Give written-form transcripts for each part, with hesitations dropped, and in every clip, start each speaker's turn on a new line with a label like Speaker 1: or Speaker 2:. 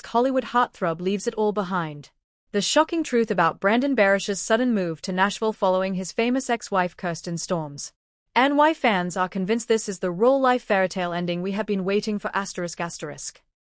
Speaker 1: Hollywood heartthrob leaves it all behind. The shocking truth about Brandon Barish's sudden move to Nashville following his famous ex-wife Kirsten Storms. NY fans are convinced this is the real-life fairytale ending we have been waiting for.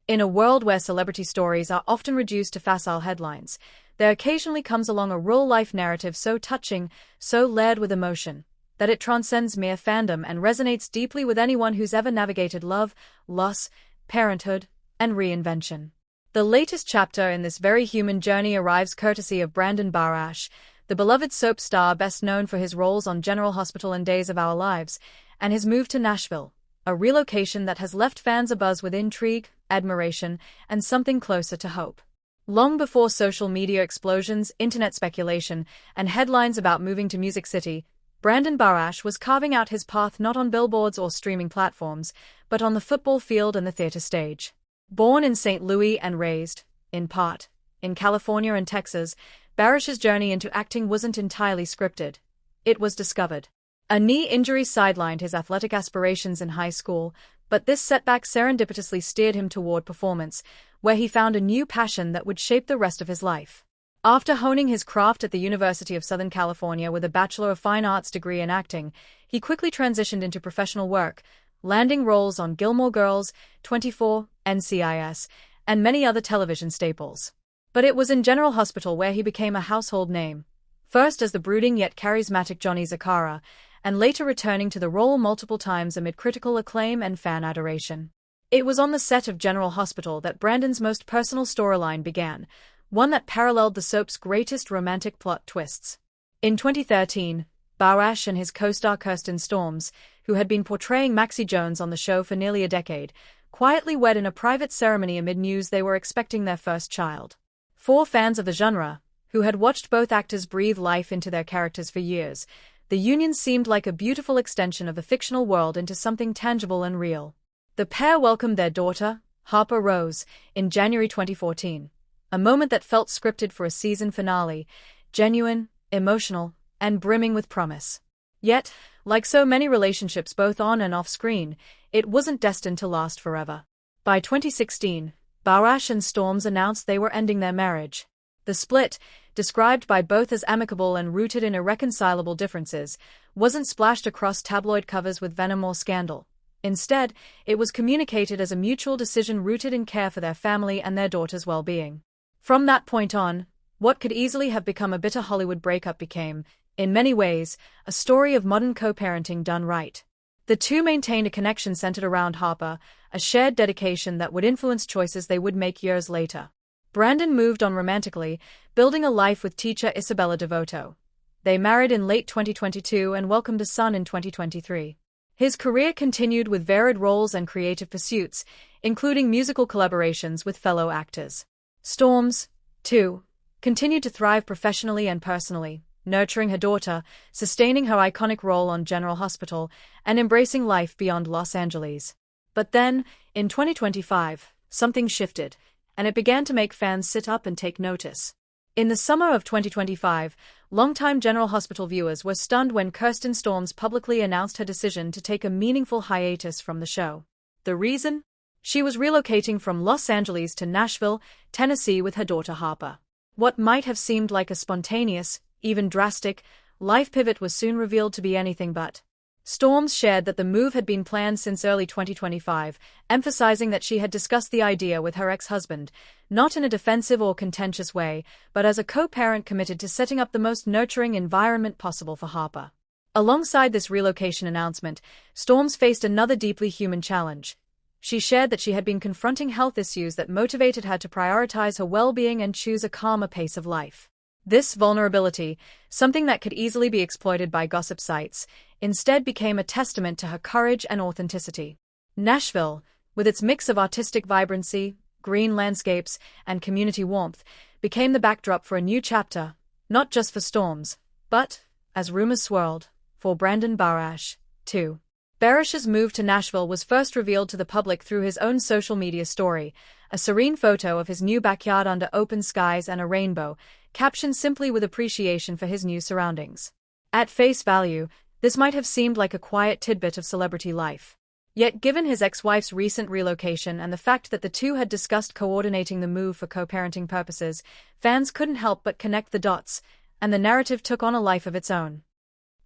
Speaker 1: In a world where celebrity stories are often reduced to facile headlines, there occasionally comes along a real-life narrative so touching, so layered with emotion, that it transcends mere fandom and resonates deeply with anyone who's ever navigated love, loss, parenthood, and reinvention. The latest chapter in this very human journey arrives courtesy of Brandon Barash, the beloved soap star best known for his roles on General Hospital and Days of Our Lives, and his move to Nashville, a relocation that has left fans abuzz with intrigue, admiration, and something closer to hope. Long before social media explosions, internet speculation, and headlines about moving to Music City, Brandon Barash was carving out his path not on billboards or streaming platforms, but on the football field and the theater stage. Born in St. Louis and raised, in part, in California and Texas, Barish's journey into acting wasn't entirely scripted. It was discovered. A knee injury sidelined his athletic aspirations in high school, but this setback serendipitously steered him toward performance, where he found a new passion that would shape the rest of his life. After honing his craft at the University of Southern California with a Bachelor of Fine Arts degree in acting, he quickly transitioned into professional work, landing roles on Gilmore Girls, 24, NCIS, and many other television staples. But it was in General Hospital where he became a household name, first as the brooding yet charismatic Johnny Zakara, and later returning to the role multiple times amid critical acclaim and fan adoration. It was on the set of General Hospital that Brandon's most personal storyline began, one that paralleled the soap's greatest romantic plot twists. In 2013, Barash and his co-star Kirsten Storms, who had been portraying Maxie Jones on the show for nearly a decade, quietly wed in a private ceremony amid news they were expecting their first child. For fans of the genre, who had watched both actors breathe life into their characters for years, the union seemed like a beautiful extension of the fictional world into something tangible and real. The pair welcomed their daughter, Harper Rose, in January 2014, a moment that felt scripted for a season finale, genuine, emotional, and brimming with promise. Yet, like so many relationships both on and off screen, it wasn't destined to last forever. By 2016, Barash and Storms announced they were ending their marriage. The split, described by both as amicable and rooted in irreconcilable differences, wasn't splashed across tabloid covers with venom or scandal. Instead, it was communicated as a mutual decision rooted in care for their family and their daughter's well-being. From that point on, what could easily have become a bitter Hollywood breakup became, in many ways, a story of modern co-parenting done right. The two maintained a connection centered around Harper, a shared dedication that would influence choices they would make years later. Brandon moved on romantically, building a life with teacher Isabella Devoto. They married in late 2022 and welcomed a son in 2023. His career continued with varied roles and creative pursuits, including musical collaborations with fellow actors. Storms, too, continued to thrive professionally and personally, nurturing her daughter, sustaining her iconic role on General Hospital, and embracing life beyond Los Angeles. But then, in 2025, something shifted, and it began to make fans sit up and take notice. In the summer of 2025, longtime General Hospital viewers were stunned when Kirsten Storms publicly announced her decision to take a meaningful hiatus from the show. The reason? She was relocating from Los Angeles to Nashville, Tennessee with her daughter Harper. What might have seemed like a spontaneous, even drastic, life pivot was soon revealed to be anything but. Storms shared that the move had been planned since early 2025, emphasizing that she had discussed the idea with her ex-husband, not in a defensive or contentious way, but as a co-parent committed to setting up the most nurturing environment possible for Harper. Alongside this relocation announcement, Storms faced another deeply human challenge. She shared that she had been confronting health issues that motivated her to prioritize her well-being and choose a calmer pace of life. This vulnerability, something that could easily be exploited by gossip sites, instead became a testament to her courage and authenticity. Nashville, with its mix of artistic vibrancy, green landscapes, and community warmth, became the backdrop for a new chapter, not just for Storms, but, as rumors swirled, for Brandon Barash, too. Barish's move to Nashville was first revealed to the public through his own social media story, a serene photo of his new backyard under open skies and a rainbow, captioned simply with appreciation for his new surroundings. At face value, this might have seemed like a quiet tidbit of celebrity life. Yet given his ex-wife's recent relocation and the fact that the two had discussed coordinating the move for co-parenting purposes, fans couldn't help but connect the dots, and the narrative took on a life of its own.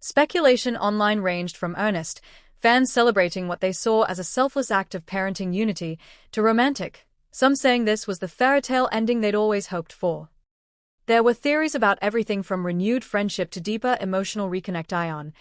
Speaker 1: Speculation online ranged from earnest, fans celebrating what they saw as a selfless act of parenting unity, to romantic, some saying this was the fairy-tale ending they'd always hoped for. There were theories about everything from renewed friendship to deeper emotional reconnect.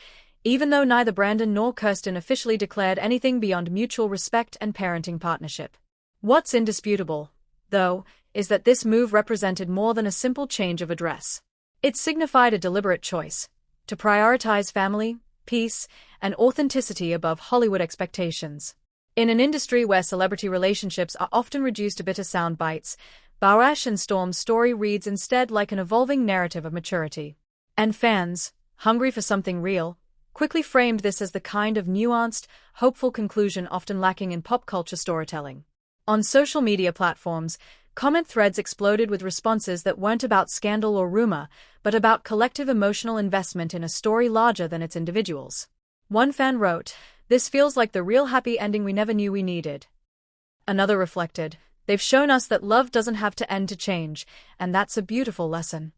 Speaker 1: Even though neither Brandon nor Kirsten officially declared anything beyond mutual respect and parenting partnership. What's indisputable, though, is that this move represented more than a simple change of address. It signified a deliberate choice to prioritize family, peace, and authenticity above Hollywood expectations. In an industry where celebrity relationships are often reduced to bitter sound bites, Barash and Storm's story reads instead like an evolving narrative of maturity. And fans, hungry for something real, quickly framed this as the kind of nuanced, hopeful conclusion often lacking in pop culture storytelling. On social media platforms, comment threads exploded with responses that weren't about scandal or rumor, but about collective emotional investment in a story larger than its individuals. One fan wrote, "This feels like the real happy ending we never knew we needed." Another reflected, "They've shown us that love doesn't have to end to change, and that's a beautiful lesson."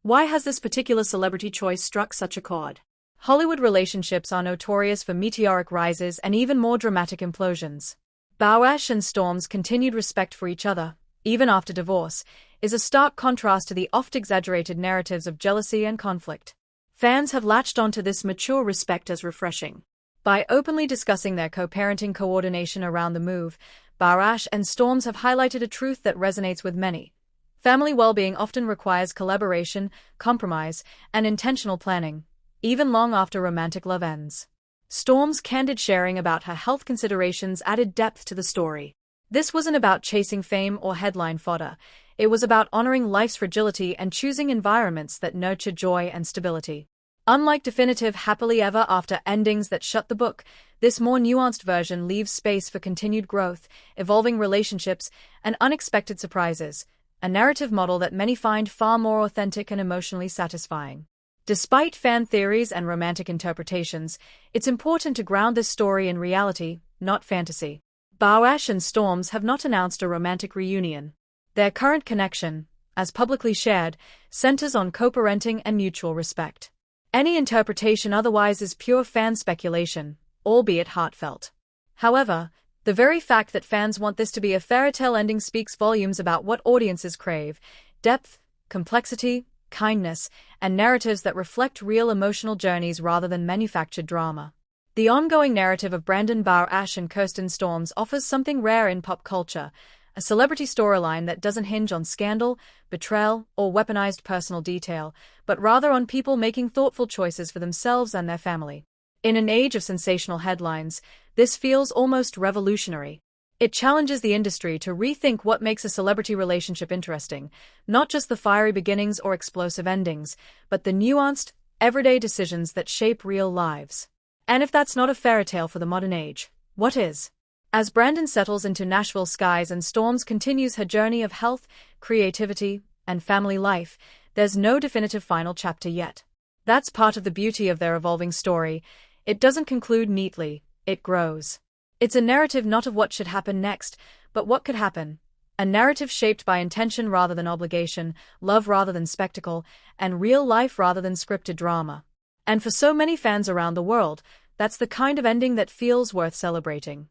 Speaker 1: Why has this particular celebrity choice struck such a chord? Hollywood relationships are notorious for meteoric rises and even more dramatic implosions. Barash and Storm's continued respect for each other, even after divorce, is a stark contrast to the oft-exaggerated narratives of jealousy and conflict. Fans have latched onto this mature respect as refreshing. By openly discussing their co-parenting coordination around the move, Barash and Storms have highlighted a truth that resonates with many. Family well-being often requires collaboration, compromise, and intentional planning, even long after romantic love ends. Storm's candid sharing about her health considerations added depth to the story. This wasn't about chasing fame or headline fodder. It was about honoring life's fragility and choosing environments that nurture joy and stability. Unlike definitive happily ever after endings that shut the book, this more nuanced version leaves space for continued growth, evolving relationships, and unexpected surprises, a narrative model that many find far more authentic and emotionally satisfying. Despite fan theories and romantic interpretations, it's important to ground this story in reality, not fantasy. Barash and Storms have not announced a romantic reunion. Their current connection, as publicly shared, centers on co-parenting and mutual respect. Any interpretation otherwise is pure fan speculation, albeit heartfelt. However, the very fact that fans want this to be a fairy-tale ending speaks volumes about what audiences crave: depth, complexity, kindness, and narratives that reflect real emotional journeys rather than manufactured drama. The ongoing narrative of Brandon Barash and Kirsten Storms offers something rare in pop culture, a celebrity storyline that doesn't hinge on scandal, betrayal, or weaponized personal detail, but rather on people making thoughtful choices for themselves and their family. In an age of sensational headlines, this feels almost revolutionary. It challenges the industry to rethink what makes a celebrity relationship interesting, not just the fiery beginnings or explosive endings, but the nuanced, everyday decisions that shape real lives. And if that's not a fairy tale for the modern age, what is? As Brandon settles into Nashville skies and Storms continues her journey of health, creativity, and family life, there's no definitive final chapter yet. That's part of the beauty of their evolving story. It doesn't conclude neatly, it grows. It's a narrative not of what should happen next, but what could happen. A narrative shaped by intention rather than obligation, love rather than spectacle, and real life rather than scripted drama. And for so many fans around the world, that's the kind of ending that feels worth celebrating.